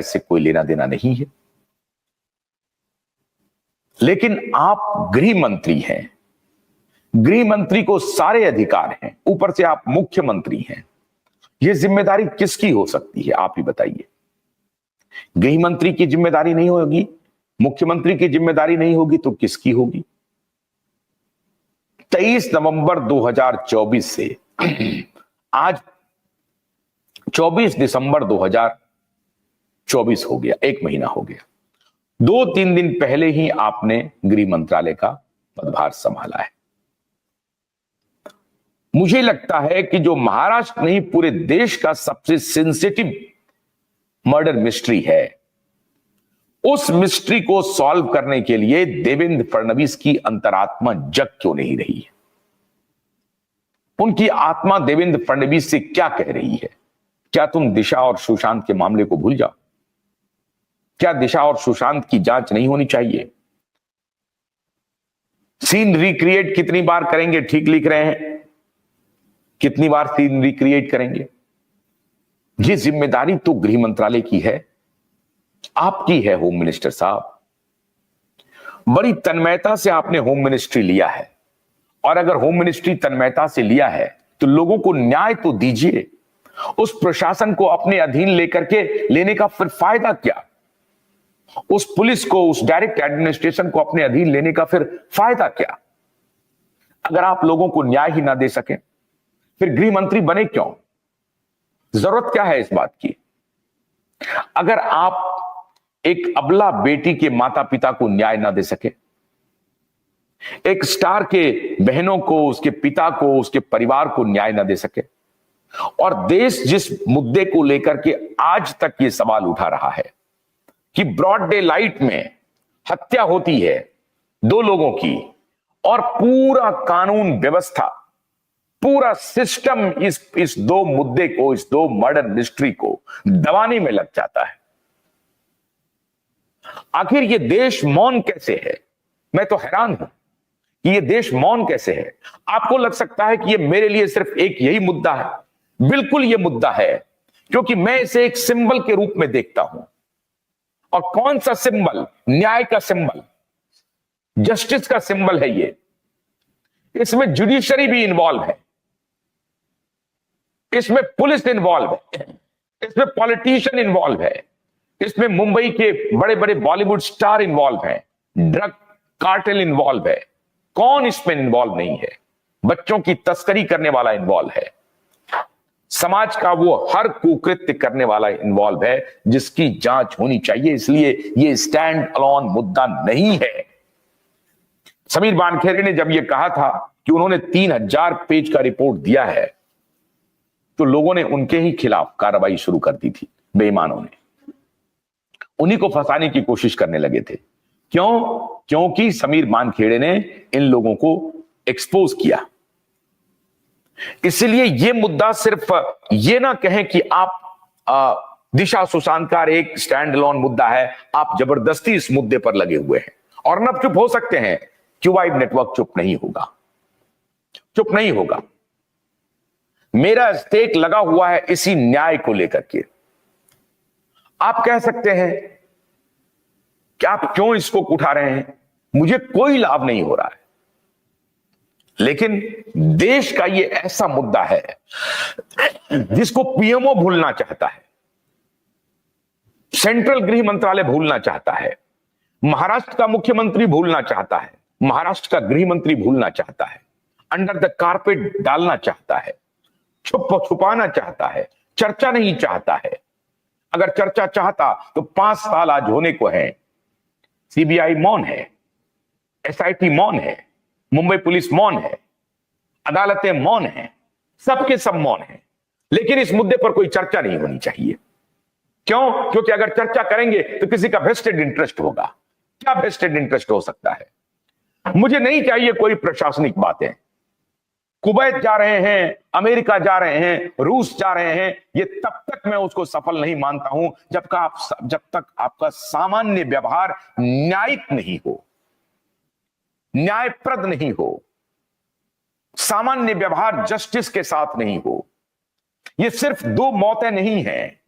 इससे कोई लेना देना नहीं है। लेकिन आप गृह मंत्री हैं, गृह मंत्री को सारे अधिकार हैं, ऊपर से आप मुख्यमंत्री हैं। यह जिम्मेदारी किसकी हो सकती है, आप ही बताइए। गृह मंत्री की जिम्मेदारी नहीं होगी, मुख्यमंत्री की जिम्मेदारी नहीं होगी, तो किसकी होगी? 23 नवंबर 2024 से आज 24 दिसंबर 2024 हो गया, एक महीना हो गया। 2-3 दिन पहले ही आपने गृह मंत्रालय का पदभार संभाला है। मुझे लगता है कि जो महाराष्ट्र नहीं पूरे देश का सबसे सेंसिटिव मर्डर मिस्ट्री है, उस मिस्ट्री को सॉल्व करने के लिए देवेंद्र फडणवीस की अंतरात्मा जग क्यों नहीं रही है? उनकी आत्मा देवेंद्र फडणवीस से क्या कह रही है? क्या तुम दिशा और सुशांत के मामले को भूल जाओ? क्या दिशा और सुशांत की जांच नहीं होनी चाहिए? सीन रिक्रिएट कितनी बार करेंगे? ठीक लिख रहे हैं, कितनी बार सीन रिक्रिएट करेंगे? ये जिम्मेदारी तो गृह मंत्रालय की है, आपकी है होम मिनिस्टर साहब। बड़ी तन्मयता से आपने होम मिनिस्ट्री लिया है, और अगर होम मिनिस्ट्री तन्मयता से लिया है तो लोगों को न्याय तो दीजिए। उस प्रशासन को अपने अधीन लेकर के लेने का फिर फायदा क्या? उस पुलिस को, उस डायरेक्ट एडमिनिस्ट्रेशन को अपने अधीन लेने का फिर फायदा क्या? अगर आप लोगों को न्याय ही ना दे सके फिर गृह मंत्री बने क्यों? जरूरत क्या है इस बात की? अगर आप एक अबला बेटी के माता पिता को न्याय ना दे सके, एक स्टार के बहनों को, उसके पिता को, उसके परिवार को न्याय ना दे सके, और देश जिस मुद्दे को लेकर के आज तक ये सवाल उठा रहा है कि ब्रॉड डे लाइट में हत्या होती है 2 लोगों की, और पूरा कानून व्यवस्था, पूरा सिस्टम इस 2 मुद्दे को, इस 2 मर्डर मिस्ट्री को दबाने में लग जाता है। आखिर ये देश मौन कैसे है? मैं तो हैरान हूं कि ये देश मौन कैसे है। आपको लग सकता है कि ये मेरे लिए सिर्फ एक यही मुद्दा है। बिल्कुल ये मुद्दा है, क्योंकि मैं इसे एक सिंबल के रूप में देखता हूं। और कौन सा सिंबल? न्याय का सिंबल, जस्टिस का सिंबल है ये। इसमें जुडिशरी भी इन्वॉल्व है, इसमें पुलिस इन्वॉल्व है, इसमें पॉलिटिशियन इन्वॉल्व है, इसमें मुंबई के बड़े बड़े बॉलीवुड स्टार इन्वॉल्व हैं, ड्रग कार्टेल इन्वॉल्व है। कौन इसमें इन्वॉल्व नहीं है? बच्चों की तस्करी करने वाला इन्वॉल्व है, समाज का वो हर कुकृत्य करने वाला इन्वॉल्व है, जिसकी जांच होनी चाहिए। इसलिए ये स्टैंड अलोन मुद्दा नहीं है। समीर वानखेड़े ने जब ये कहा था कि उन्होंने 3000 पेज का रिपोर्ट दिया है, तो लोगों ने उनके ही खिलाफ कार्रवाई शुरू कर दी थी। बेईमानों ने उन्हीं को फंसाने की कोशिश करने लगे थे। क्यों? क्योंकि समीर वानखेड़े ने इन लोगों को एक्सपोज किया। इसलिए यह मुद्दा सिर्फ ये ना कहें कि आप दिशा सुशांत का एक स्टैंड अलोन मुद्दा है, आप जबरदस्ती इस मुद्दे पर लगे हुए हैं। और न चुप हो सकते हैं, क्यूबाइड नेटवर्क चुप नहीं होगा, चुप नहीं होगा। मेरा स्टेक लगा हुआ है इसी न्याय को लेकर के। आप कह सकते हैं कि आप क्यों इसको उठा रहे हैं, मुझे कोई लाभ नहीं हो रहा है, लेकिन देश का ये ऐसा मुद्दा है जिसको पीएमओ भूलना चाहता है, सेंट्रल गृह मंत्रालय भूलना चाहता है, महाराष्ट्र का मुख्यमंत्री भूलना चाहता है, महाराष्ट्र का गृह मंत्री भूलना चाहता है, अंडर द कारपेट डालना चाहता है, छुपाना चाहता है, चर्चा नहीं चाहता है। अगर चर्चा चाहता तो 5 साल आज होने को है। सीबीआई मौन है, एसआईटी मौन है, मुंबई पुलिस मौन है, अदालतें मौन है, सबके सब मौन है। लेकिन इस मुद्दे पर कोई चर्चा नहीं होनी चाहिए। क्यों? क्योंकि अगर चर्चा करेंगे तो किसी का वेस्टेड इंटरेस्ट होगा। क्या वेस्टेड इंटरेस्ट हो सकता है? मुझे नहीं चाहिए कोई प्रशासनिक बातें। कुवैत जा रहे हैं, अमेरिका जा रहे हैं, रूस जा रहे हैं, ये तब तक मैं उसको सफल नहीं मानता हूं जब तक आपका सामान्य व्यवहार न्यायिक नहीं हो, न्यायप्रद नहीं हो, सामान्य व्यवहार जस्टिस के साथ नहीं हो। ये सिर्फ 2 मौतें नहीं हैं,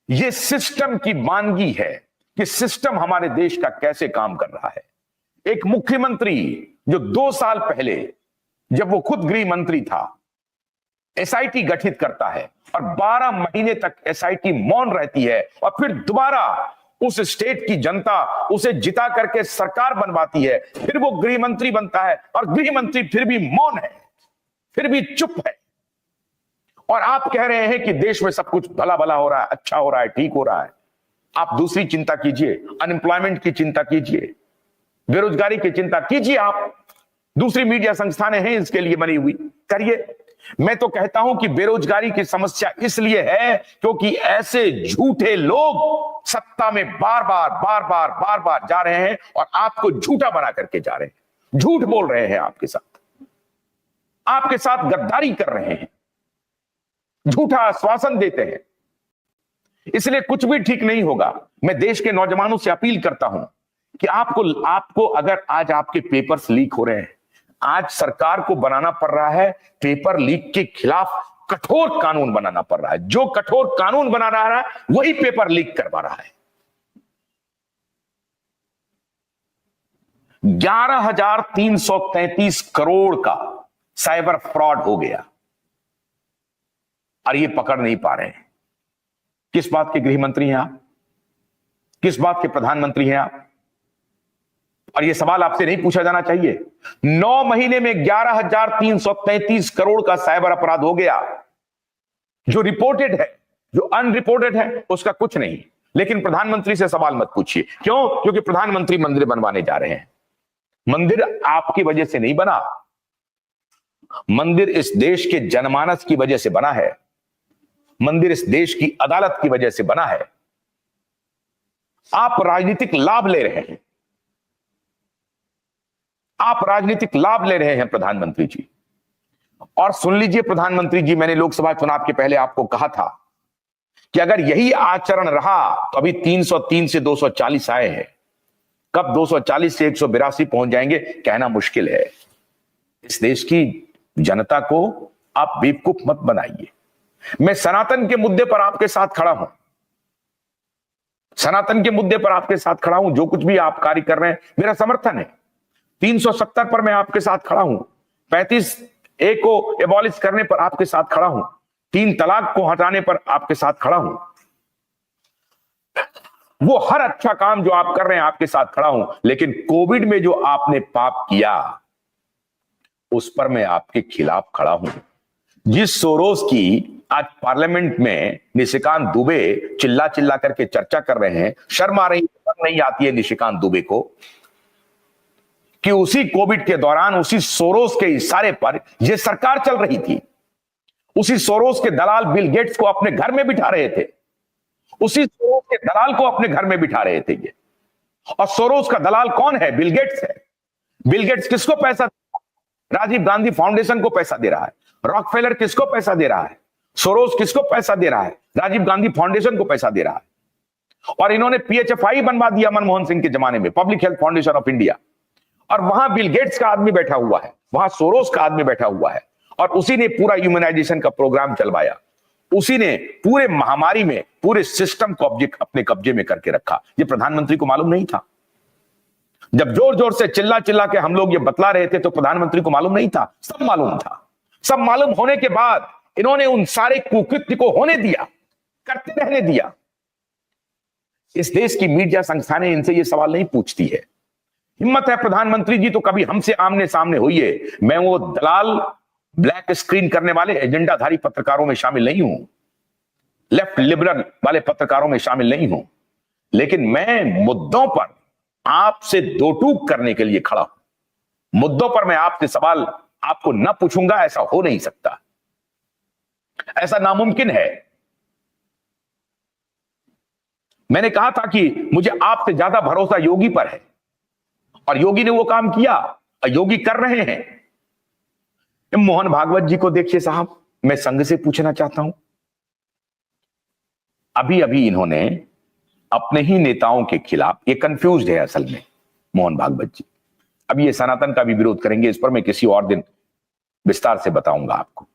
ये सिस्टम की मानगी है कि सिस्टम हमारे देश का कैसे काम कर रहा है। एक मुख्यमंत्री जो 2 साल पहले, जब वो खुद गृह मंत्री था, एसआईटी गठित करता है और 12 महीने तक एसआईटी मौन रहती है और फिर दोबारा उस स्टेट की जनता उसे जिता करके सरकार बनवाती है, फिर वो गृह मंत्री बनता है और गृह मंत्री फिर भी मौन है, फिर भी चुप है। और आप कह रहे हैं कि देश में सब कुछ भला भला हो रहा है, अच्छा हो रहा है, ठीक हो रहा है। आप दूसरी चिंता कीजिए, अनएम्प्लॉयमेंट की चिंता कीजिए, बेरोजगारी की चिंता कीजिए। आप दूसरी मीडिया संस्थानें हैं इसके लिए बनी हुई, करिए। मैं तो कहता हूं कि बेरोजगारी की समस्या इसलिए है क्योंकि ऐसे झूठे लोग सत्ता में बार बार जा रहे हैं और आपको झूठा बना करके जा रहे हैं, झूठ बोल रहे हैं, आपके साथ गद्दारी कर रहे हैं, झूठा आश्वासन देते हैं। इसलिए कुछ भी ठीक नहीं होगा। मैं देश के नौजवानों से अपील करता हूं कि आपको अगर आज आपके पेपर्स लीक हो रहे हैं, आज सरकार को बनाना पड़ रहा है पेपर लीक के खिलाफ कठोर कानून बनाना पड़ रहा है। जो कठोर कानून बना रहा है वही पेपर लीक करवा रहा है। 11,333 करोड़ का साइबर फ्रॉड हो गया और ये पकड़ नहीं पा रहे हैं। किस बात के गृह मंत्री हैं आप? किस बात के प्रधानमंत्री हैं आप? और ये सवाल आपसे नहीं पूछा जाना चाहिए। 9 महीने में 11,333 करोड़ का साइबर अपराध हो गया। जो रिपोर्टेड है, जो अनरिपोर्टेड है, उसका कुछ नहीं। लेकिन प्रधानमंत्री से सवाल मत पूछिए। क्यों? क्योंकि प्रधानमंत्री मंदिर बनवाने जा रहे हैं। मंदिर आपकी वजह से नहीं बना, मंदिर इस देश के जनमानस की वजह से बना है। मंदिर इस देश की अदालत की वजह से बना है। आप राजनीतिक लाभ ले रहे हैं, आप राजनीतिक लाभ ले रहे हैं प्रधानमंत्री जी। और सुन लीजिए प्रधानमंत्री जी, मैंने लोकसभा चुनाव के पहले आपको कहा था कि अगर यही आचरण रहा तो अभी 303 से 240 आए हैं, कब 240 से 182 पहुंच जाएंगे कहना मुश्किल है। इस देश की जनता को आप बेवकूफ मत बनाइए। मैं सनातन के मुद्दे पर आपके साथ खड़ा हूं, सनातन के मुद्दे पर आपके साथ खड़ा हूं। जो कुछ भी आप कार्य कर रहे हैं मेरा समर्थन है। 370 पर मैं आपके साथ खड़ा हूं, 35A को एबॉलिश करने पर आपके साथ खड़ा हूं, 3 तलाक को हटाने पर आपके साथ खड़ा हूं। वो हर अच्छा काम जो आप कर रहे हैं आपके साथ खड़ा हूं। लेकिन कोविड में जो आपने पाप किया उस पर मैं आपके खिलाफ खड़ा हूं। जिस सोरोस की आज पार्लियामेंट में निशिकांत दुबे चिल्ला चिल्ला करके चर्चा कर रहे हैं, शर्म आ रही नहीं आती है निशिकांत दुबे को कि उसी कोविड के दौरान उसी सोरोस के इशारे पर यह सरकार चल रही थी। उसी सोरोस के दलाल बिल गेट्स को अपने घर में बिठा रहे थे, उसी सोरोस के दलाल को अपने घर में बिठा रहे थे ये। और सोरोस का दलाल कौन है? बिल गेट्स है। बिल गेट्स किसको पैसा दे रहा है? राजीव गांधी फाउंडेशन को पैसा दे रहा है। रॉकफेलर किसको पैसा दे रहा है? सोरोस किसको पैसा दे रहा है? राजीव गांधी फाउंडेशन को पैसा दे रहा है। और इन्होंने PHFI बनवा दिया मनमोहन सिंह के जमाने में, public health foundation of India. और वहां बिल गेट्स का आदमी बैठा हुआ है, वहां सोरोस का आदमी बैठा हुआ है और उसी ने पूरा ह्यूमनाइजेशन का प्रोग्राम चलवाया। उसी ने पूरे महामारी में पूरे सिस्टम को अपने कब्जे में करके रखा। ये प्रधानमंत्री को मालूम नहीं था? जब जोर जोर से चिल्ला चिल्ला के हम लोग ये बतला रहे थे तो प्रधानमंत्री को मालूम नहीं था? सब मालूम था। सब मालूम होने के बाद इन्होंने उन सारे कुकृत्य को होने दिया, करते रहने दिया। इस देश की मीडिया संस्थानें इनसे ये सवाल नहीं पूछती है। हिम्मत है प्रधानमंत्री जी तो कभी हमसे आमने सामने होइए। मैं वो दलाल ब्लैक स्क्रीन करने वाले एजेंडाधारी पत्रकारों में शामिल नहीं हूं, लेफ्ट लिबरल वाले पत्रकारों में शामिल नहीं हूं। लेकिन मैं मुद्दों पर आपसे दो टूक करने के लिए खड़ा हूं। मुद्दों पर मैं आपसे सवाल आपको न पूछूंगा, ऐसा हो नहीं सकता, ऐसा नामुमकिन है। मैंने कहा था कि मुझे आपसे ज्यादा भरोसा योगी पर है और योगी ने वो काम किया और योगी कर रहे हैं। मोहन भागवत जी को देखिए साहब, मैं संघ से पूछना चाहता हूं, अभी अभी इन्होंने अपने ही नेताओं के खिलाफ, ये कंफ्यूज्ड है असल में मोहन भागवत जी। अब ये सनातन का भी विरोध करेंगे, इस पर मैं किसी और दिन विस्तार से बताऊंगा आपको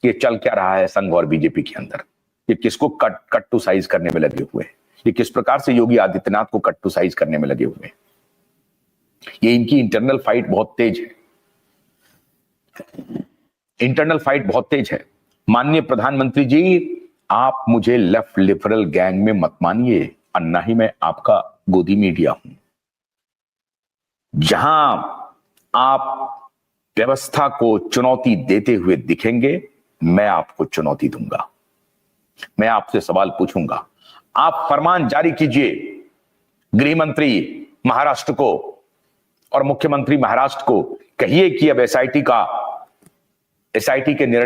कि चल क्या रहा है संघ और बीजेपी के अंदर। ये किसको कट टू साइज करने में लगे हुए हैं, ये किस प्रकार से योगी आदित्यनाथ को कट टू साइज करने में लगे हुए हैं। ये इनकी इंटरनल फाइट बहुत तेज है, इंटरनल फाइट बहुत तेज है। माननीय प्रधानमंत्री जी, आप मुझे लेफ्ट लिबरल गैंग में मत मानिए, और ना ही मैं आपका गोदी मीडिया हूं। जहां आप व्यवस्था को चुनौती देते हुए दिखेंगे, मैं आपको चुनौती दूंगा। मैं आपसे सवाल पूछूंगा, आप फरमान जारी कीजिए गृह मंत्री महाराष्ट्र को और मुख्यमंत्री महाराष्ट्र को, कहिए कि अब एसआईटी के निर्णय